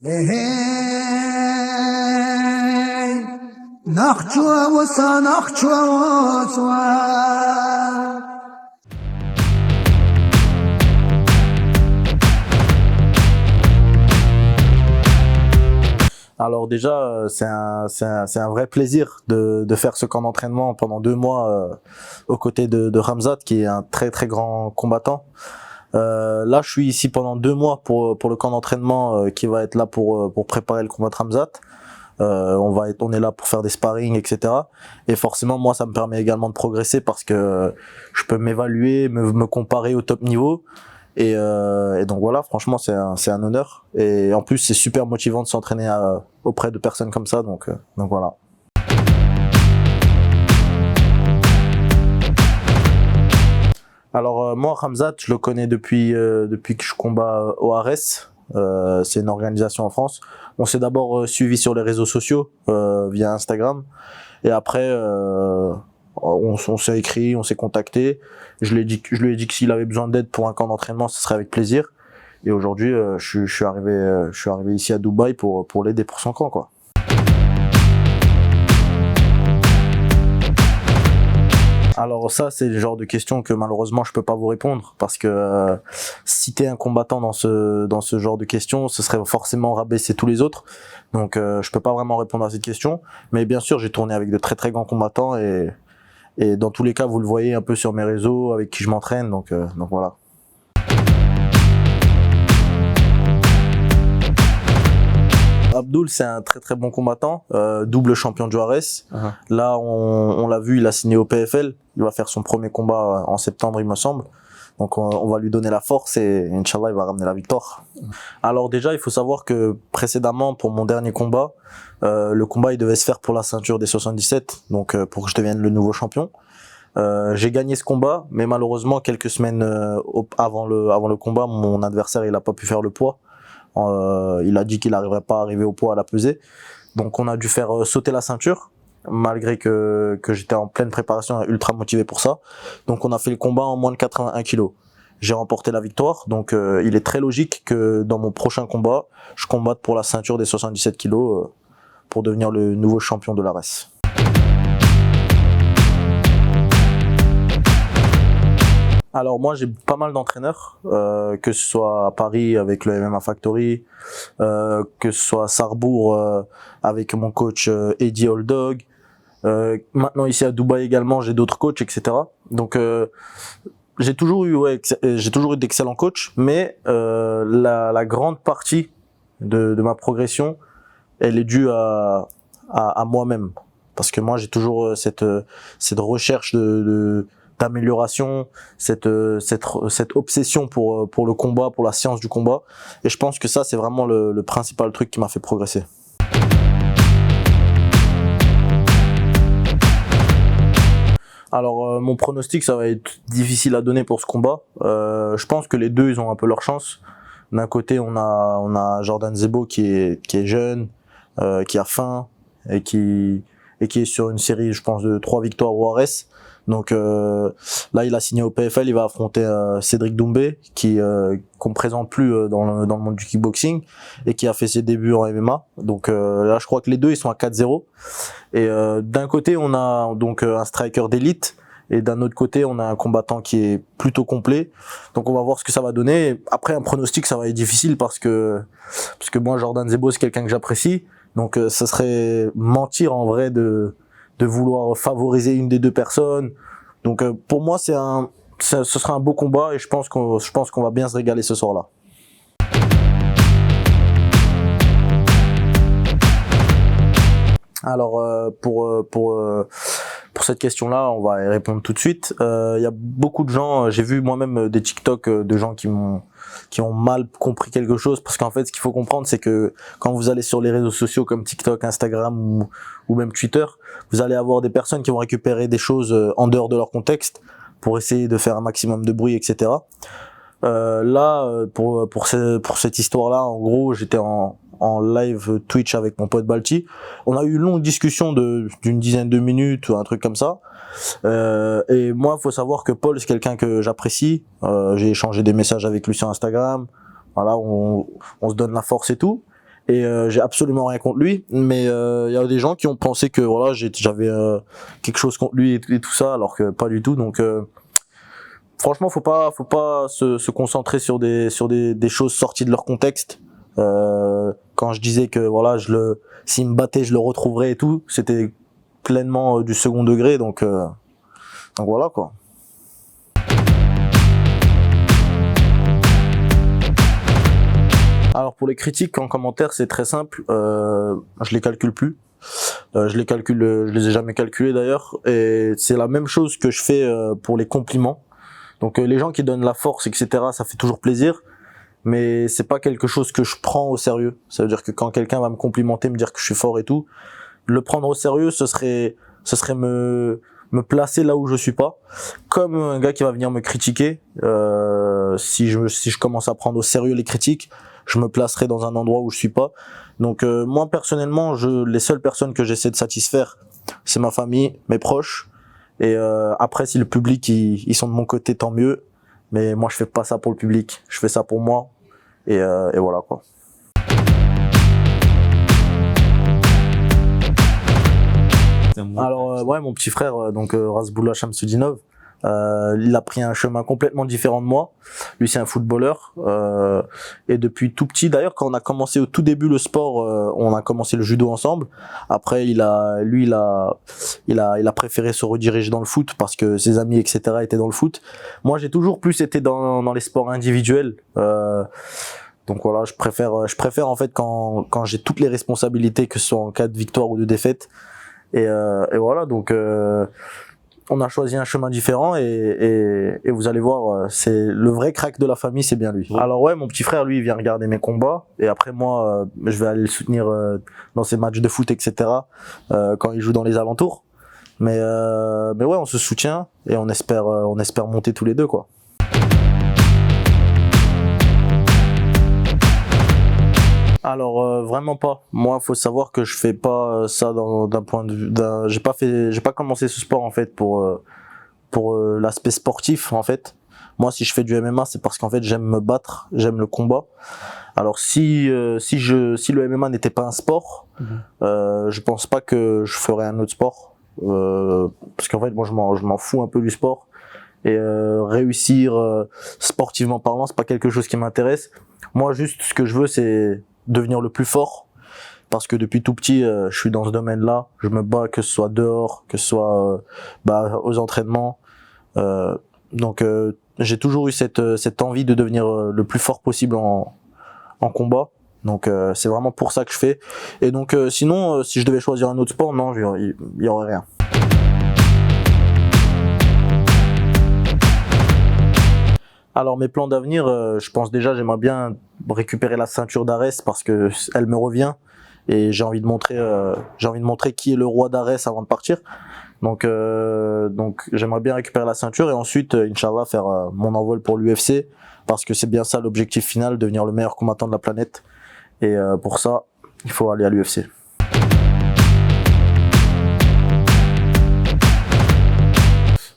Hey, hey, نخجو وسا نخجو وسا. Alors déjà, c'est un vrai plaisir de faire ce camp d'entraînement pendant 2 mois aux côtés de Ramzat, qui est un très très grand combattant. Là, je suis ici pendant 2 mois pour le camp d'entraînement qui va être là pour préparer le combat de Ramzat. On est là pour faire des sparring, etc. Et forcément, moi, ça me permet également de progresser parce que je peux m'évaluer, me comparer au top niveau. Et donc voilà, franchement, c'est un honneur. Et en plus, c'est super motivant de s'entraîner auprès de personnes comme ça. Donc voilà. Alors moi, Ramzat, je le connais depuis que je combats au Ares. C'est une organisation en France. On s'est d'abord suivi sur les réseaux sociaux via Instagram. Et après, on s'est écrit, on s'est contacté. Je lui ai dit que s'il avait besoin d'aide pour un camp d'entraînement, ce serait avec plaisir. Et aujourd'hui, je suis arrivé ici à Dubaï pour l'aider pour son camp, quoi. Alors ça, c'est le genre de questions que malheureusement je peux pas vous répondre parce que citer un combattant dans ce genre de questions, ce serait forcément rabaisser tous les autres. Donc je peux pas vraiment répondre à cette question. Mais bien sûr, j'ai tourné avec de très très grands combattants et dans tous les cas, vous le voyez un peu sur mes réseaux avec qui je m'entraîne. Donc voilà. Abdul, c'est un très très bon combattant, double champion de Juarez. Là, on l'a vu, il a signé au PFL. Il va faire son premier combat en septembre, il me semble. Donc on va lui donner la force et Inch'Allah, il va ramener la victoire. Alors déjà, il faut savoir que précédemment, pour mon dernier combat, le combat il devait se faire pour la ceinture des 77, donc pour que je devienne le nouveau champion. J'ai gagné ce combat, mais malheureusement, quelques semaines avant le combat, mon adversaire il a pas pu faire le poids. Il a dit qu'il n'arriverait pas à arriver au poids à la pesée. Donc on a dû faire sauter la ceinture, malgré que j'étais en pleine préparation et ultra motivé pour ça. Donc on a fait le combat en moins de 81 kilos. J'ai remporté la victoire, donc il est très logique que dans mon prochain combat, je combatte pour la ceinture des 77 kilos pour devenir le nouveau champion de l'ARES. Alors moi j'ai pas mal d'entraîneurs, que ce soit à Paris avec le MMA Factory, que ce soit à Sarrebourg avec mon coach Eddie Oldog, maintenant ici à Dubaï également j'ai d'autres coachs, etc. Donc j'ai toujours eu d'excellents coachs, mais la grande partie de ma progression elle est due à moi-même, parce que moi j'ai toujours cette recherche d'amélioration, cette obsession pour le combat, pour la science du combat, et je pense que ça c'est vraiment le principal truc qui m'a fait progresser. Alors mon pronostic, ça va être difficile à donner pour ce combat. Je pense que les deux ils ont un peu leur chance. D'un côté on a Jordan Zebo qui est jeune, qui a faim et qui est sur une série, je pense, de 3 victoires au ARES. Donc là il a signé au PFL, il va affronter Cédric Doumbé qu'on présente plus dans le monde du kickboxing et qui a fait ses débuts en MMA. Donc là je crois que les deux ils sont à 4-0. Et d'un côté on a donc un striker d'élite et d'un autre côté on a un combattant qui est plutôt complet. Donc on va voir ce que ça va donner. Après un pronostic ça va être difficile parce que moi Jordan Zebo c'est quelqu'un que j'apprécie. Donc ça serait mentir en vrai de vouloir favoriser une des deux personnes. Donc pour moi ce sera un beau combat et je pense qu'on va bien se régaler ce soir-là. Alors pour cette question-là, on va y répondre tout de suite. Il y a beaucoup de gens, j'ai vu moi-même des TikTok de gens qui ont mal compris quelque chose, parce qu'en fait ce qu'il faut comprendre c'est que quand vous allez sur les réseaux sociaux comme TikTok, Instagram ou même Twitter, vous allez avoir des personnes qui vont récupérer des choses en dehors de leur contexte pour essayer de faire un maximum de bruit, etc. Là pour cette histoire-là, en gros j'étais en live Twitch avec mon pote Balti. On a eu une longue discussion d'une dizaine de minutes ou un truc comme ça. Et moi, faut savoir que Paul, c'est quelqu'un que j'apprécie. J'ai échangé des messages avec lui sur Instagram. Voilà, on se donne la force et tout. Et j'ai absolument rien contre lui, mais il y a des gens qui ont pensé que voilà, j'avais quelque chose contre lui et tout ça, alors que pas du tout. Donc franchement, faut pas se concentrer sur des choses sorties de leur contexte. Quand je disais que voilà, s'il me battait, je le retrouverais et tout, c'était pleinement du second degré, donc voilà quoi. Alors pour les critiques en commentaire, c'est très simple, je les calcule plus. Je les ai jamais calculés d'ailleurs, et c'est la même chose que je fais pour les compliments. Donc les gens qui donnent la force, etc., ça fait toujours plaisir, mais c'est pas quelque chose que je prends au sérieux. Ça veut dire que quand quelqu'un va me complimenter, me dire que je suis fort et tout, le prendre au sérieux, ce serait me placer là où je suis pas. Comme un gars qui va venir me critiquer, si je commence à prendre au sérieux les critiques, je me placerai dans un endroit où je suis pas. Donc moi personnellement, les seules personnes que j'essaie de satisfaire, c'est ma famille, mes proches. Et après, si le public ils sont de mon côté, tant mieux. Mais moi, je fais pas ça pour le public. Je fais ça pour moi. Et voilà quoi. Alors ouais, mon petit frère, donc Razboullah Shamsudinov, il a pris un chemin complètement différent de moi. Lui, c'est un footballeur, et depuis tout petit. D'ailleurs, quand on a commencé au tout début le sport, on a commencé le judo ensemble. Après, il a préféré se rediriger dans le foot parce que ses amis, etc., étaient dans le foot. Moi, j'ai toujours plus été dans les sports individuels. Donc voilà, je préfère en fait quand j'ai toutes les responsabilités, que ce soit en cas de victoire ou de défaite. Et voilà, donc on a choisi un chemin différent et vous allez voir, c'est le vrai crack de la famille, c'est bien lui. Ouais. Alors ouais, mon petit frère, lui, il vient regarder mes combats et après moi, je vais aller le soutenir dans ses matchs de foot, etc. Quand il joue dans les alentours. Mais ouais, on se soutient et on espère monter tous les deux quoi. Alors vraiment pas. Moi, faut savoir que je fais pas ça d'un point de vue j'ai pas commencé ce sport en fait pour l'aspect sportif en fait. Moi, si je fais du MMA, c'est parce qu'en fait, j'aime me battre, j'aime le combat. Alors si le MMA n'était pas un sport, je pense pas que je ferais un autre sport parce qu'en fait, moi je m'en fous un peu du sport et réussir sportivement parlant, c'est pas quelque chose qui m'intéresse. Moi, juste ce que je veux, c'est devenir le plus fort, parce que depuis tout petit je suis dans ce domaine-là, je me bats, que ce soit dehors, que ce soit aux entraînements, donc j'ai toujours eu cette envie de devenir le plus fort possible en combat, donc c'est vraiment pour ça que je fais. Et donc sinon si je devais choisir un autre sport, non, il y aurait rien. Alors mes plans d'avenir, je pense déjà, j'aimerais bien récupérer la ceinture d'Arès parce que elle me revient et j'ai envie de montrer qui est le roi d'Arès avant de partir. Donc j'aimerais bien récupérer la ceinture et ensuite Inch'Allah faire mon envol pour l'UFC parce que c'est bien ça l'objectif final, devenir le meilleur combattant de la planète. Et pour ça, il faut aller à l'UFC.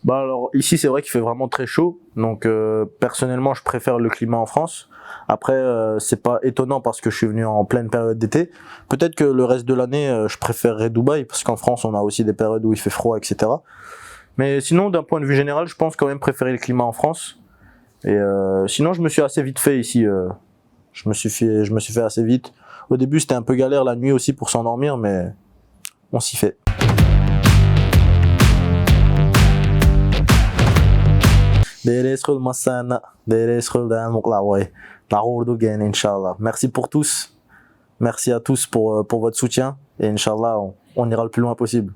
Bah alors ici c'est vrai qu'il fait vraiment très chaud, donc personnellement je préfère le climat en France. Après c'est pas étonnant parce que je suis venu en pleine période d'été. Peut-être que le reste de l'année je préférerais Dubaï parce qu'en France on a aussi des périodes où il fait froid, etc. Mais sinon d'un point de vue général je pense quand même préférer le climat en France. Et sinon je me suis assez vite fait ici. Je me suis fait assez vite. Au début c'était un peu galère la nuit aussi pour s'endormir, mais on s'y fait. Merci pour tous. Merci à tous pour votre soutien. Et Inch'Allah, on ira le plus loin possible.